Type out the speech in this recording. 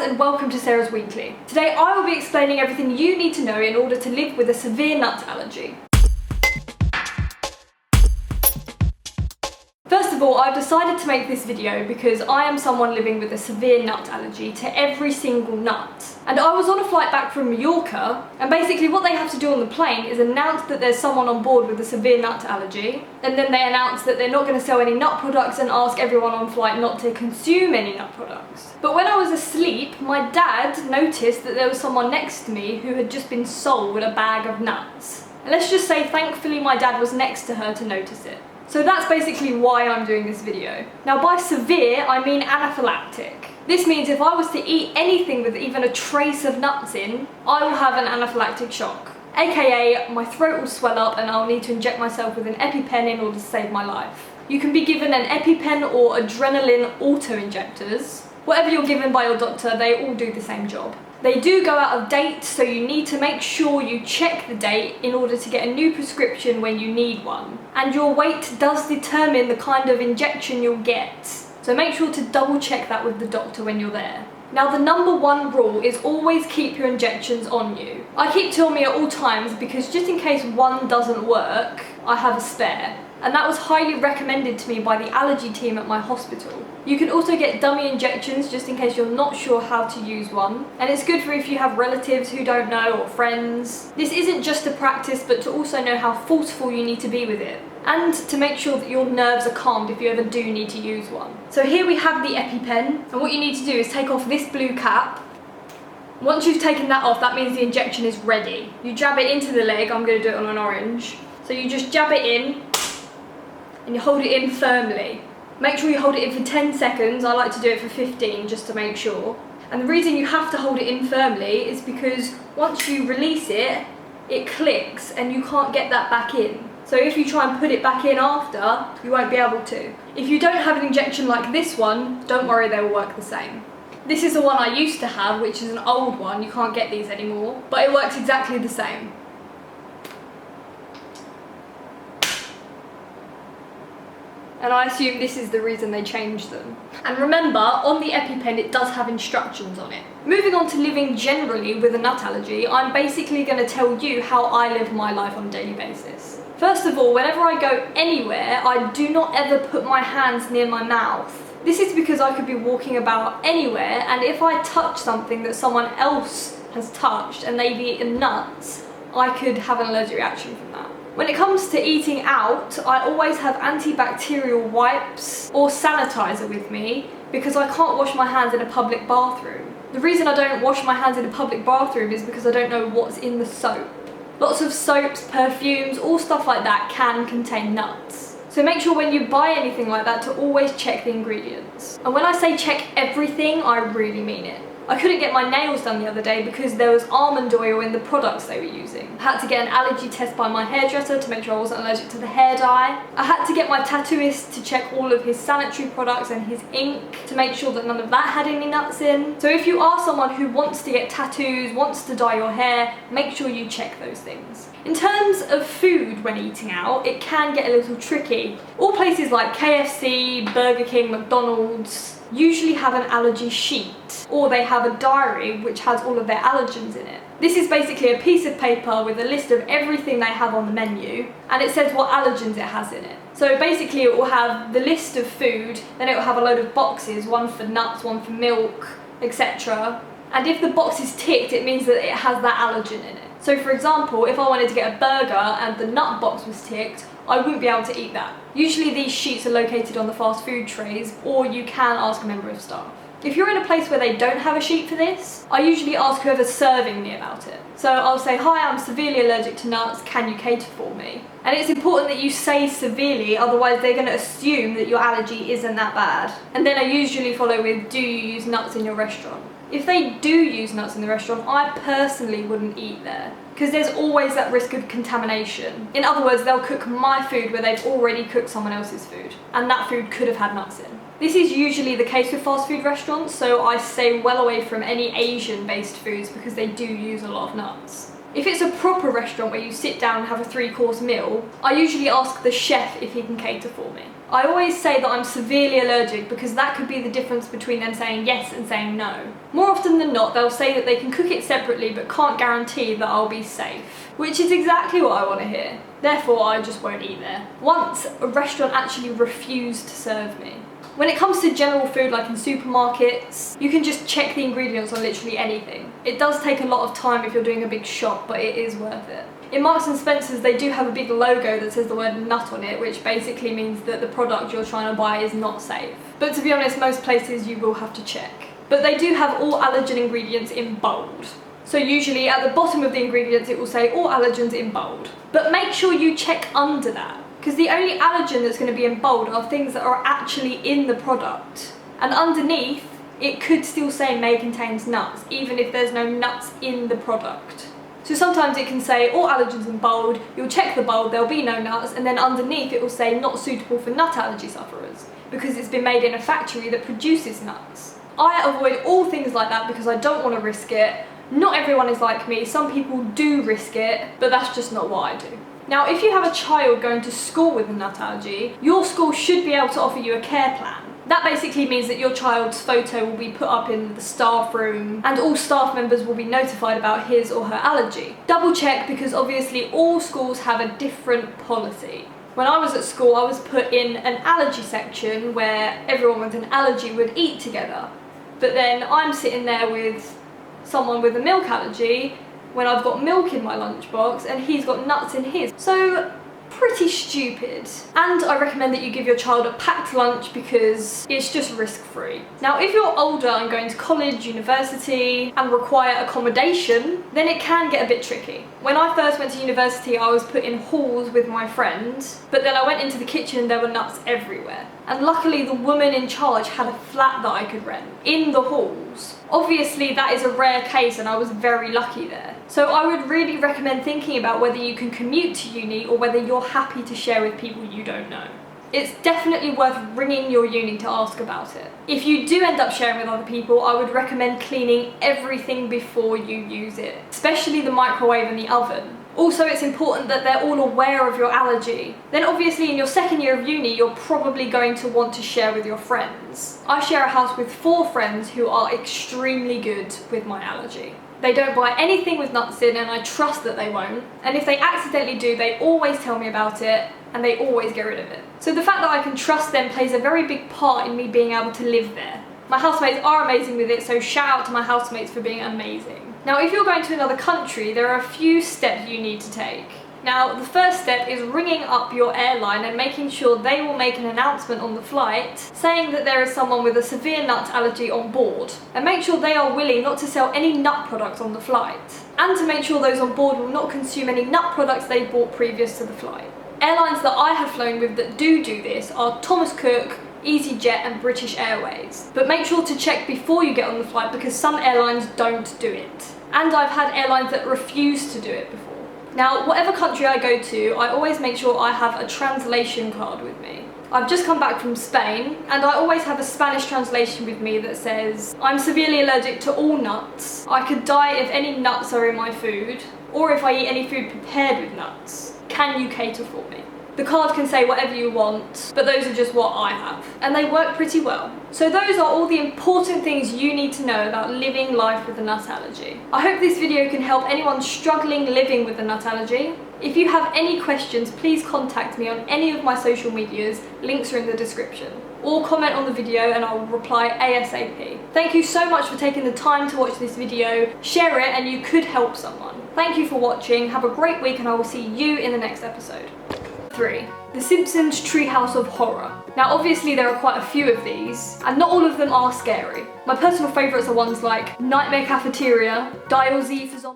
and welcome to Sarah's Weekly. Today I will be explaining everything you need to know in order to live with a severe nut allergy. First of all, I've decided to make this video because I am someone living with a severe nut allergy to every single nut. And I was on a flight back from Mallorca, and basically what they have to do on the plane is announce that there's someone on board with a severe nut allergy, and then they announce that they're not going to sell any nut products and ask everyone on flight not to consume any nut products. But when I was asleep, my dad noticed that there was someone next to me who had just been sold a bag of nuts. And let's just say thankfully my dad was next to her to notice it. So that's basically why I'm doing this video. Now by severe, I mean anaphylactic. This means if I was to eat anything with even a trace of nuts in, I will have an anaphylactic shock. AKA, my throat will swell up and I'll need to inject myself with an Epi-Pen in order to save my life. You can be given an Epi-Pen or adrenaline auto-injectors. Whatever you're given by your doctor, they all do the same job. They do go out of date, so you need to make sure you check the date in order to get a new prescription when you need one. And your weight does determine the kind of injection you'll get. So make sure to double check that with the doctor when you're there. Now the number one rule is always keep your injections on you. I keep 2 on me at all times because just in case one doesn't work, I have a spare. And that was highly recommended to me by the allergy team at my hospital. You can also get dummy injections just in case you're not sure how to use one. And it's good for if you have relatives who don't know or friends. This isn't just to practice, but to also know how forceful you need to be with it. And to make sure that your nerves are calmed if you ever do need to use one. So here we have the Epi-Pen, and what you need to do is take off this blue cap. Once you've taken that off, that means the injection is ready. You jab it into the leg. I'm going to do it on an orange. So you just jab it in, and you hold it in firmly. Make sure you hold it in for 10 seconds. I like to do it for 15 just to make sure. And the reason you have to hold it in firmly is because once you release it, it clicks and you can't get that back in. So if you try and put it back in after, you won't be able to. If you don't have an injection like this one, don't worry, they will work the same. This is the one I used to have, which is an old one. You can't get these anymore, but it works exactly the same. And I assume this is the reason they changed them. And remember, on the Epi-Pen it does have instructions on it. Moving on to living generally with a nut allergy, I'm basically going to tell you how I live my life on a daily basis. First of all, whenever I go anywhere, I do not ever put my hands near my mouth. This is because I could be walking about anywhere, and if I touch something that someone else has touched and they've eaten nuts, I could have an allergic reaction from that. When it comes to eating out, I always have antibacterial wipes or sanitizer with me because I can't wash my hands in a public bathroom. The reason I don't wash my hands in a public bathroom is because I don't know what's in the soap. Lots of soaps, perfumes, all stuff like that can contain nuts. So make sure when you buy anything like that to always check the ingredients. And when I say check everything, I really mean it. I couldn't get my nails done the other day because there was almond oil in the products they were using. I had to get an allergy test by my hairdresser to make sure I wasn't allergic to the hair dye. I had to get my tattooist to check all of his sanitary products and his ink to make sure that none of that had any nuts in. So if you are someone who wants to get tattoos, wants to dye your hair, make sure you check those things. In terms of food when eating out, it can get a little tricky. All places like KFC, Burger King, McDonald's usually have an allergy sheet, or they have a diary which has all of their allergens in it. This is basically a piece of paper with a list of everything they have on the menu, and it says what allergens it has in it. So basically it will have the list of food, then it will have a load of boxes, one for nuts, one for milk, etc. And if the box is ticked, it means that it has that allergen in it. So for example, if I wanted to get a burger and the nut box was ticked, I wouldn't be able to eat that. Usually these sheets are located on the fast food trays, or you can ask a member of staff. If you're in a place where they don't have a sheet for this, I usually ask whoever's serving me about it. So I'll say, hi, I'm severely allergic to nuts, can you cater for me? And it's important that you say severely, otherwise they're going to assume that your allergy isn't that bad. And then I usually follow with, do you use nuts in your restaurant? If they do use nuts in the restaurant, I personally wouldn't eat there, because there's always that risk of contamination. In other words, they'll cook my food where they've already cooked someone else's food, and that food could have had nuts in. This is usually the case with fast food restaurants, so I stay well away from any Asian-based foods because they do use a lot of nuts. If it's a proper restaurant where you sit down and have a 3-course meal, I usually ask the chef if he can cater for me. I always say that I'm severely allergic because that could be the difference between them saying yes and saying no. More often than not, they'll say that they can cook it separately but can't guarantee that I'll be safe, which is exactly what I want to hear. Therefore, I just won't eat there. Once, a restaurant actually refused to serve me. When it comes to general food like in supermarkets, you can just check the ingredients on literally anything. It does take a lot of time if you're doing a big shop, but it is worth it. In Marks and Spencer's, they do have a big logo that says the word nut on it, which basically means that the product you're trying to buy is not safe. But to be honest, most places you will have to check. But they do have all allergen ingredients in bold. So usually at the bottom of the ingredients it will say all allergens in bold. But make sure you check under that, because the only allergen that's going to be in bold are things that are actually in the product. And underneath, it could still say may contains nuts, even if there's no nuts in the product. So sometimes it can say all allergens in bold, you'll check the bold, there'll be no nuts, and then underneath it will say not suitable for nut allergy sufferers, because it's been made in a factory that produces nuts. I avoid all things like that because I don't want to risk it. Not everyone is like me, some people do risk it, but that's just not what I do. Now, if you have a child going to school with a nut allergy, your school should be able to offer you a care plan. That basically means that your child's photo will be put up in the staff room and all staff members will be notified about his or her allergy. Double check, because obviously all schools have a different policy. When I was at school, I was put in an allergy section where everyone with an allergy would eat together. But then I'm sitting there with someone with a milk allergy when I've got milk in my lunchbox and he's got nuts in his. So, pretty stupid. And I recommend that you give your child a packed lunch because it's just risk-free. Now, if you're older and going to college, university, and require accommodation, then it can get a bit tricky. When I first went to university, I was put in halls with my friends, but then I went into the kitchen and there were nuts everywhere. And luckily the woman in charge had a flat that I could rent in the halls. Obviously that is a rare case and I was very lucky there. So I would really recommend thinking about whether you can commute to uni or whether you're happy to share with people you don't know. It's definitely worth ringing your uni to ask about it. If you do end up sharing with other people, I would recommend cleaning everything before you use it, especially the microwave and the oven. Also, it's important that they're all aware of your allergy. Then obviously in your second year of uni, you're probably going to want to share with your friends. I share a house with 4 friends who are extremely good with my allergy. They don't buy anything with nuts in and I trust that they won't. And if they accidentally do, they always tell me about it and they always get rid of it. So the fact that I can trust them plays a very big part in me being able to live there. My housemates are amazing with it, so shout out to my housemates for being amazing. Now, if you're going to another country, there are a few steps you need to take. Now, the first step is ringing up your airline and making sure they will make an announcement on the flight saying that there is someone with a severe nut allergy on board. And make sure they are willing not to sell any nut products on the flight. And to make sure those on board will not consume any nut products they bought previous to the flight. Airlines that I have flown with that do this are Thomas Cook, EasyJet and British Airways. But make sure to check before you get on the flight because some airlines don't do it. And I've had airlines that refuse to do it before. Now, whatever country I go to, I always make sure I have a translation card with me. I've just come back from Spain and I always have a Spanish translation with me that says, I'm severely allergic to all nuts. I could die if any nuts are in my food or if I eat any food prepared with nuts. Can you cater for me? The card can say whatever you want, but those are just what I have. And they work pretty well. So those are all the important things you need to know about living life with a nut allergy. I hope this video can help anyone struggling living with a nut allergy. If you have any questions, please contact me on any of my social medias, links are in the description. Or comment on the video and I will reply ASAP. Thank you so much for taking the time to watch this video. Share it and you could help someone. Thank you for watching, have a great week and I will see you in the next episode. 3. The Simpsons Treehouse of Horror. Now obviously there are quite a few of these, and not all of them are scary. My personal favourites are ones like Nightmare Cafeteria, Dial Z for Zombies.